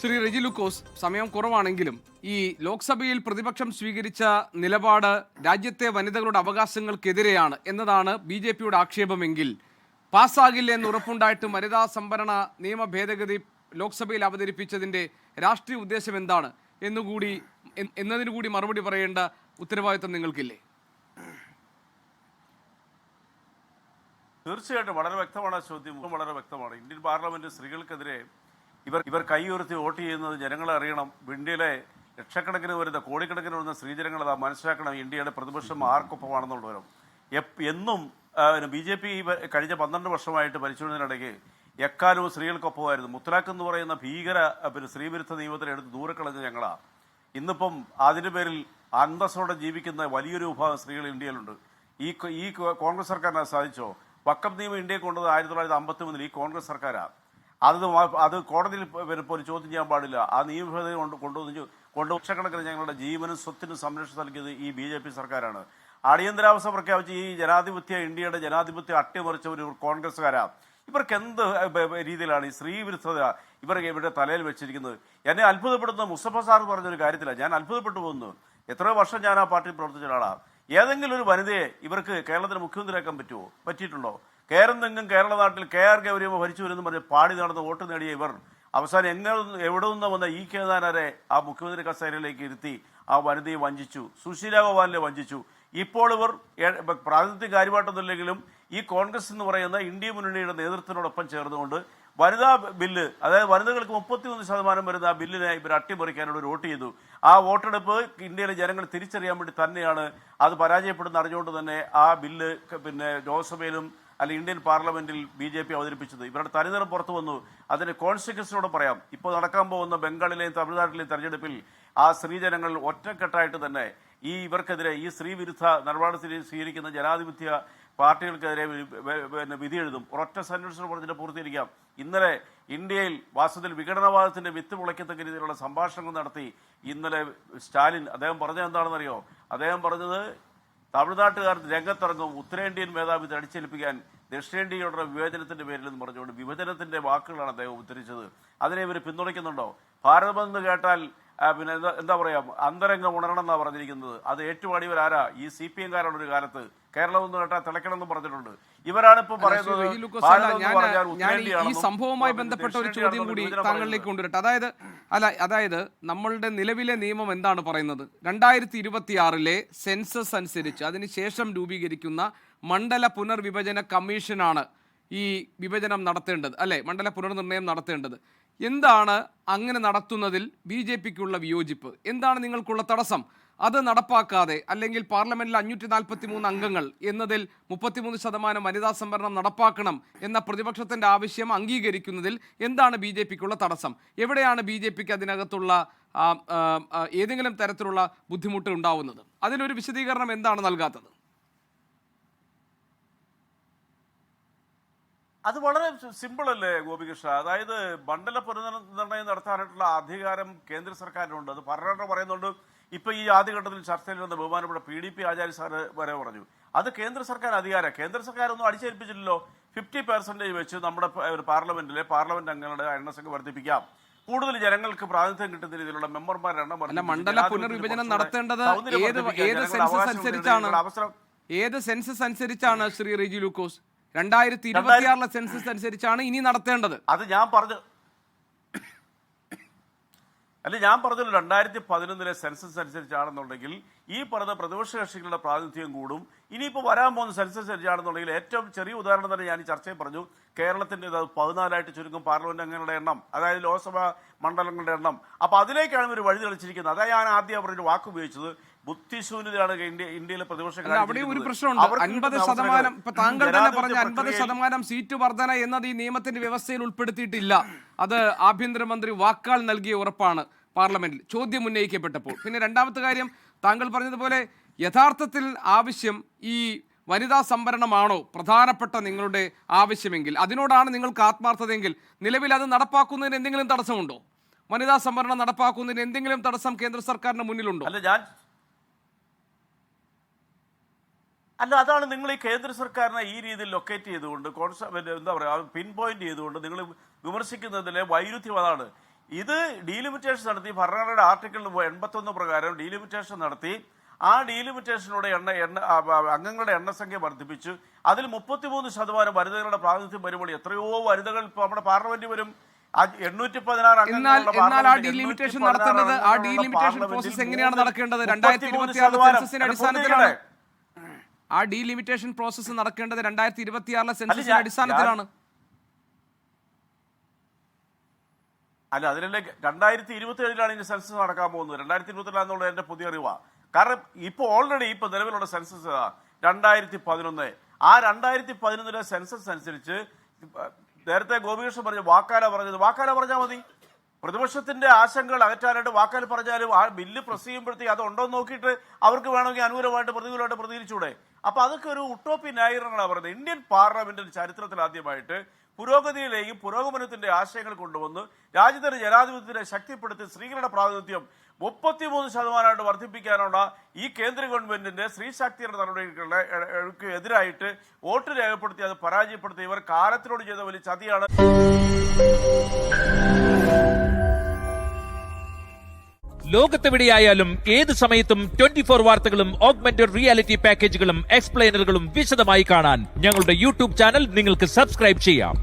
ശ്രീ റെജി ലൂക്കോസ്, സമയം കുറവാണെങ്കിലും ഈ ലോക്സഭയിൽ പ്രതിപക്ഷം സ്വീകരിച്ച നിലപാട് രാജ്യത്തെ വനിതകളുടെ അവകാശങ്ങൾക്കെതിരെയാണ് എന്നതാണ് BJPയുടെ ആക്ഷേപമെങ്കിൽ പാസ്സാകില്ല എന്ന് ഉറപ്പുണ്ടായിട്ടും വനിതാ സംവരണ നിയമ ഭേദഗതി ലോക്സഭയിൽ അവതരിപ്പിച്ചതിന്റെ രാഷ്ട്രീയ ഉദ്ദേശം എന്താണ് എന്നതിനു കൂടി മറുപടി പറയേണ്ട ഉത്തരവാദിത്വം നിങ്ങൾക്കില്ലേ? തീർച്ചയായിട്ടും വളരെ വ്യക്തമാണ് ചോദ്യം, വളരെ വ്യക്തമാണ്. ഇന്ത്യൻ പാർലമെന്റ് സ്ത്രീകൾക്കെതിരെ ഇവർ കൈ ഉയർത്തി വോട്ട് ചെയ്യുന്നത് ജനങ്ങളെ അറിയണം. ഇന്ത്യയിലെ ലക്ഷക്കണക്കിന് വരുന്ന കോടിക്കണക്കിന് വരുന്ന സ്ത്രീജനങ്ങൾ അത് മനസ്സിലാക്കണം. ഇന്ത്യയുടെ പ്രതിപക്ഷം ആർക്കൊപ്പമാണെന്നുള്ളവരും എന്നും BJP കഴിഞ്ഞ 12 വർഷമായിട്ട് ഭരിച്ചുകൊണ്ടതിനിടയ്ക്ക് എക്കാലവും സ്ത്രീകൾക്കൊപ്പമായിരുന്നു. മുത്തലാഖ് എന്ന് പറയുന്ന ഭീകര സ്ത്രീവിരുദ്ധ നിയമത്തിനെടുത്ത് ദൂരെ കളഞ്ഞ ഞങ്ങളാണ്. ഇന്നിപ്പം അതിൻ്റെ പേരിൽ അന്തസ്സോടെ ജീവിക്കുന്ന വലിയൊരു വിഭാഗം സ്ത്രീകൾ ഇന്ത്യയിലുണ്ട്. ഈ കോൺഗ്രസ് സർക്കാരിനെ സാധിച്ചോ? വഖഫ് നിയമം ഇന്ത്യയെ കൊണ്ടത് 1953 ഈ കോൺഗ്രസ് സർക്കാരാണ്. അത് കോടതിയിൽ പോലും ചോദ്യം ചെയ്യാൻ പാടില്ല. ആ നിയമഭേദഗതി കൊണ്ട് ലക്ഷക്കണക്കിന് ഞങ്ങളുടെ ജീവനും സ്വത്തിനും സംരക്ഷണം നൽകിയത് ഈ BJP സർക്കാരാണ്. അടിയന്തരാവസ്ഥ പ്രഖ്യാപിച്ച് ഈ ഇന്ത്യയുടെ ജനാധിപത്യം അട്ടിമറിച്ച ഒരു കോൺഗ്രസ്സുകാരാണ്. ഇവർക്ക് എന്ത് രീതിയിലാണ് ഈ സ്ത്രീ വിരുദ്ധത ഇവരുടെ തലയിൽ വെച്ചിരിക്കുന്നത്? എന്നെ അത്ഭുതപ്പെടുന്ന മുസ്തഫ സാർ പറഞ്ഞൊരു കാര്യത്തിലാണ് ഞാൻ അത്ഭുതപ്പെട്ടു പോകുന്നത്. എത്രയോ വർഷം ഞാൻ ആ പാർട്ടിയിൽ പ്രവർത്തിച്ച ഒരാളാണ്. ഏതെങ്കിലും ഒരു വനിതയെ ഇവർക്ക് കേരളത്തിന് മുഖ്യമന്ത്രിയാക്കാൻ പറ്റിയിട്ടുണ്ടോ? കേരള നാട്ടിൽ KR ഗൗരിയമ്മ ഭരിച്ചു വരുമെന്ന് പറഞ്ഞ് പാടി നടന്ന് വോട്ട് നേടിയ ഇവർ അവസാനം എവിടെ നിന്ന് വന്ന K നായരെ ആ മുഖ്യമന്ത്രി കസേരയിലേക്ക് ഇരുത്തി ആ വനിതയെ വഞ്ചിച്ചു, സുശീല ഗോപാലിനെ വഞ്ചിച്ചു. ഇപ്പോൾ ഇവർ പ്രാതിനിധ്യം കാര്യമായിട്ടൊന്നുമില്ലെങ്കിലും ഈ കോൺഗ്രസ് എന്ന് പറയുന്ന ഇന്ത്യ മുന്നണിയുടെ നേതൃത്വത്തിനോടൊപ്പം ചേർന്നുകൊണ്ട് വനിതാ ബില്ല്, അതായത് വനിതകൾക്ക് 33% വരുന്ന ആ ബില്ലിനെ ഇവർ അട്ടിമറിക്കാനുള്ള വോട്ട് ചെയ്തു. ആ വോട്ടെടുപ്പ് ഇന്ത്യയിലെ ജനങ്ങൾ തിരിച്ചറിയാൻ വേണ്ടി തന്നെയാണ് അത് പരാജയപ്പെടുന്ന അറിഞ്ഞുകൊണ്ട് തന്നെ ആ ബില്ല് ലോക്സഭയിലും അല്ലെങ്കിൽ ഇന്ത്യൻ പാർലമെന്റിൽ BJP അവതരിപ്പിച്ചത്. ഇവരുടെ തനിനിറം പുറത്തു വന്നു. അതിന് കോൺസിക്വൻസിനോട് പറയാം. ഇപ്പോൾ നടക്കാൻ പോകുന്ന ബംഗാളിലെയും തമിഴ്നാട്ടിലെയും തെരഞ്ഞെടുപ്പിൽ ആ സ്ത്രീജനങ്ങൾ ഒറ്റക്കെട്ടായിട്ട് തന്നെ ഇവർക്കെതിരെ ഈ സ്ത്രീ വിരുദ്ധ നിലപാട് സ്വീകരിക്കുന്ന ജനാധിപത്യ പാർട്ടികൾക്കെതിരെ വിധി എഴുതും. ഒരൊറ്റ സെന്റൻസിന് പറഞ്ഞിട്ട് പൂർത്തീകരിക്കാം. ഇന്നലെ ഇന്ത്യയിൽ വാസ്തവത്തിൽ വിഘടനവാദത്തിന്റെ വിത്ത് മുളയ്ക്കത്തക്ക രീതിയിലുള്ള സംഭാഷണങ്ങൾ നടത്തി ഇന്നലെ സ്റ്റാലിൻ അദ്ദേഹം പറഞ്ഞത് എന്താണെന്നറിയോ? അദ്ദേഹം പറഞ്ഞത് തമിഴ്നാട്ടുകാർ രംഗത്തിറങ്ങും, ഉത്തരേന്ത്യൻ മേധാവിത്വം അടിച്ചേൽപ്പിക്കാൻ ദക്ഷിണേന്ത്യയുടെ വിവേചനത്തിന്റെ പേരിൽ എന്ന് പറഞ്ഞുകൊണ്ട് വിഭജനത്തിന്റെ വാക്കുകളാണ് അദ്ദേഹം ഉദ്ധരിച്ചത്. അതിനെ ഇവർ പിന്തുണയ്ക്കുന്നുണ്ടോ? ഭാരതമെന്ന് കേട്ടാൽ എന്താ പറയാ, അന്തരംഗം ഉണരണം എന്നാണ് പറഞ്ഞിരിക്കുന്നത്. അത് ഏറ്റുപാടിയവരാരാ? ഈ CPM കാരാണ് ഒരു കാലത്ത്. കേരളം എന്ന് കേട്ടാൽ തിളക്കണം എന്ന് പറഞ്ഞിട്ടുണ്ട്. ഇവരാണ് ഇപ്പൊ പറയുന്നത്. ഈ സംഭവവുമായി ബന്ധപ്പെട്ട ഒരു ചോദ്യം കൂടി താങ്കളിലേക്ക് കൊണ്ടുവരട്ടെ. അതായത് നമ്മളുടെ നിലവിലെ നിയമം എന്താണ് പറയുന്നത്? 2026 സെൻസസ് അനുസരിച്ച് അതിനുശേഷം രൂപീകരിക്കുന്ന മണ്ഡല പുനർവിഭജന കമ്മീഷനാണ് ഈ വിഭജനം നടത്തേണ്ടത്, അല്ലെ? മണ്ഡല പുനർനിർണയം നടത്തേണ്ടത്. എന്താണ് അങ്ങനെ നടത്തുന്നതിൽ BJPക്കുള്ള വിയോജിപ്പ്? എന്താണ് നിങ്ങൾക്കുള്ള തടസ്സം? അത് നടപ്പാക്കാതെ, അല്ലെങ്കിൽ പാർലമെന്റിൽ 543 അംഗങ്ങൾ എന്നതിൽ 33% വനിതാ സംവരണം നടപ്പാക്കണം എന്ന പ്രതിപക്ഷത്തിന്റെ ആവശ്യം അംഗീകരിക്കുന്നതിൽ എന്താണ് BJPക്കുള്ള തടസ്സം? എവിടെയാണ് BJPക്ക് അതിനകത്തുള്ള ഏതെങ്കിലും തരത്തിലുള്ള ബുദ്ധിമുട്ട് ഉണ്ടാവുന്നത്? അതിനൊരു വിശദീകരണം എന്താണ് നൽകാത്തത്? അത് വളരെ സിമ്പിൾ അല്ലേ ഗോപികൃഷ്ണ? അതായത് മണ്ഡല പുനർനിർണയം നടത്താനായിട്ടുള്ള അധികാരം കേന്ദ്ര സർക്കാരിനുണ്ട്. അത് ഭരണഘടന പറയുന്നുണ്ട്. ഇപ്പൊ ഈ ആദ്യഘട്ടത്തിൽ ചർച്ചയിൽ വന്ന ബഹുമാനപ്പെട്ട PDP ആചാര്യ സാറ് വരെ പറഞ്ഞു അത് കേന്ദ്ര സർക്കാർ അധികാരം. കേന്ദ്ര സർക്കാരൊന്നും അടിച്ചേൽപ്പിച്ചില്ലല്ലോ. 50% വെച്ച് നമ്മുടെ പാർലമെന്റ് അംഗങ്ങളുടെ എണ്ണസംഖ്യ വർദ്ധിപ്പിക്കാം. കൂടുതൽ ജനങ്ങൾക്ക് പ്രാതിനിധ്യം കിട്ടുന്ന രീതിയിലുള്ള മെമ്പർമാരുടെ എണ്ണം. മണ്ഡല പുനർവിഭജനം നടത്തേണ്ടത് ഏത് സെൻസസ് അനുസരിച്ചാണ് ശ്രീ റെജി ലൂക്കോസ്? 2026 സെൻസസ് അനുസരിച്ചാണ് ഇനി നടത്തേണ്ടത്. അത് ഞാൻ പറഞ്ഞല്ലോ 2011 സെൻസസ് അനുസരിച്ചാണെന്നുണ്ടെങ്കിൽ ഈ പറഞ്ഞ പ്രതിപക്ഷ കക്ഷികളുടെ പ്രാതിനിധ്യം കൂടും. ഇനിയിപ്പോൾ വരാൻ പോകുന്ന സെൻസസ് അനുസരിച്ചാണെന്നുണ്ടെങ്കിൽ ഏറ്റവും ചെറിയ ഉദാഹരണം തന്നെ ഞാൻ ഈ ചർച്ചയിൽ പറഞ്ഞു. കേരളത്തിന്റെ 14 ചുരുങ്ങും പാർലമെന്റ് അംഗങ്ങളുടെ എണ്ണം, അതായത് ലോക്സഭാ മണ്ഡലങ്ങളുടെ എണ്ണം. അപ്പൊ അതിലേക്കാണ് ഇവർ വഴി തെളിച്ചിരിക്കുന്നത്. അതായത് ഞാൻ ആദ്യം പറഞ്ഞൊരു വാക്ക് ഉപയോഗിച്ചത് ബുദ്ധിശൂന്യതയാണ് ഇന്ത്യയിലെ പ്രതിപക്ഷ. അവിടെ ഒരു പ്രശ്നമുണ്ട്. 50%, ഇപ്പൊ താങ്കൾ തന്നെ പറഞ്ഞ 50% സീറ്റ് വർധന എന്നത് ഈ നിയമത്തിന്റെ വ്യവസ്ഥയിൽ ഉൾപ്പെടുത്തിയിട്ടില്ല. അത് ആഭ്യന്തരമന്ത്രി വാക്കാൽ നൽകിയ ഉറപ്പാണ് പാർലമെന്റിൽ ചോദ്യം ഉന്നയിക്കപ്പെട്ടപ്പോൾ. പിന്നെ രണ്ടാമത്തെ കാര്യം, താങ്കൾ പറഞ്ഞതുപോലെ യഥാർത്ഥത്തിൽ ആവശ്യം ഈ വനിതാ സംവരണമാണോ പ്രധാനപ്പെട്ട നിങ്ങളുടെ ആവശ്യമെങ്കിൽ, അതിനോടാണ് നിങ്ങൾക്ക് ആത്മാർത്ഥതയെങ്കിൽ നിലവിൽ അത് നടപ്പാക്കുന്നതിന് എന്തെങ്കിലും തടസ്സമുണ്ടോ? വനിതാ സംവരണം നടപ്പാക്കുന്നതിന് എന്തെങ്കിലും തടസ്സം കേന്ദ്ര സർക്കാരിന് മുന്നിലുണ്ടോ? അല്ല, അതാണ് നിങ്ങൾ ഈ കേന്ദ്ര സർക്കാരിനെ ഈ രീതിയിൽ ലൊക്കേറ്റ് ചെയ്തുകൊണ്ട് എന്താ പറയുക, പിൻ പോയിന്റ് ചെയ്തുകൊണ്ട് നിങ്ങൾ വിമർശിക്കുന്നതിലെ വൈരുദ്ധ്യം അതാണ്. ഇത് ഡീലിമിറ്റേഷൻ നടത്തി ഭരണഘടനയുടെ ആർട്ടിക്കിൾ 81 പ്രകാരം ഡീലിമിറ്റേഷൻ നടത്തി ആ ഡീലിമിറ്റേഷനോടെ അംഗങ്ങളുടെ എണ്ണസംഖ്യ വർദ്ധിപ്പിച്ചു. അതിൽ 33% വനിതകളുടെ പ്രാതിനിധ്യം വരുമ്പോൾ എത്രയോ വനിതകൾ ഇപ്പോൾ നമ്മുടെ പാർലമെന്റിൽ വരും. 816 എന്നാൽ ആ ഡീലിമിറ്റേഷൻ നടത്തേണ്ടത് ആ ഡീലിമിറ്റേഷൻ പ്രോസസ് എങ്ങനെയാണ് നടക്കേണ്ടത്? 2026 സെൻസസിന്റെ അടിസ്ഥാനത്തിലാണ്. ആ ഡീലിമിറ്റേഷൻ പ്രോസസ് നടക്കേണ്ടത് 2026 സെൻസസിന്റെ അടിസ്ഥാനത്തിലാണ്. അല്ല, അതിലല്ലേ 2027 ഇനി സെൻസസ് നടക്കാൻ പോകുന്നത്. 2027 എന്നുള്ളത് എന്റെ പുതിയ അറിവാണ്. കാരണം ഇപ്പൊ ഓൾറെഡി ഇപ്പൊ നിലവിലുള്ള സെൻസസ് 2011. ആ 2011 സെൻസസ് അനുസരിച്ച് നേരത്തെ ഗോപികൃഷ്ണൻ പറഞ്ഞ വാക്കാല പറഞ്ഞാൽ മതി. പ്രതിപക്ഷത്തിന്റെ ആശങ്കകൾ അകറ്റാനായിട്ട് വാക്കാൽ പറഞ്ഞാലും ആ ബില്ല് പ്രസ് ചെയ്യുമ്പോഴത്തേക്ക് അത് ഉണ്ടോ എന്ന് നോക്കിയിട്ട് അവർക്ക് വേണമെങ്കിൽ അനുകൂലമായിട്ട് പ്രതികൂലമായിട്ട് പ്രതികരിച്ചൂടെ? അപ്പൊ അതൊക്കെ ഒരു ഉട്ടോപ്യൻ ന്യായീകരണങ്ങളാണ് പറയുന്നത്. ഇന്ത്യൻ പാർലമെന്റിന്റെ ചരിത്രത്തിൽ ആദ്യമായിട്ട് പുരോഗതിയിലേക്കും പുരോഗമനത്തിന്റെ ആശയങ്ങൾ കൊണ്ടുവന്ന് രാജ്യത്തിന്റെ ജനാധിപത്യത്തെ ശക്തിപ്പെടുത്തി സ്ത്രീകളുടെ പ്രാതിനിധ്യം 33% വർദ്ധിപ്പിക്കാനുള്ള ഈ കേന്ദ്ര ഗവൺമെന്റിന്റെ സ്ത്രീ ശാക്തീകരണ നടപടികൾക്ക് എതിരായിട്ട് വോട്ട് രേഖപ്പെടുത്തി അത് പരാജയപ്പെടുത്തി ഇവർ കാലത്തിനോട് ചെയ്ത വലിയ ചതിയാണ്. ലോകത്തെവിടെയായാലും ഏത് സമയത്തും 24 വാർത്തകളും ഓഗ്മെന്റഡ് റിയാലിറ്റി പാക്കേജുകളും എക്സ്പ്ലെയിനറുകളും വിശദമായി കാണാൻ ഞങ്ങളുടെ യൂട്യൂബ് ചാനൽ നിങ്ങൾക്ക് സബ്സ്ക്രൈബ് ചെയ്യാം.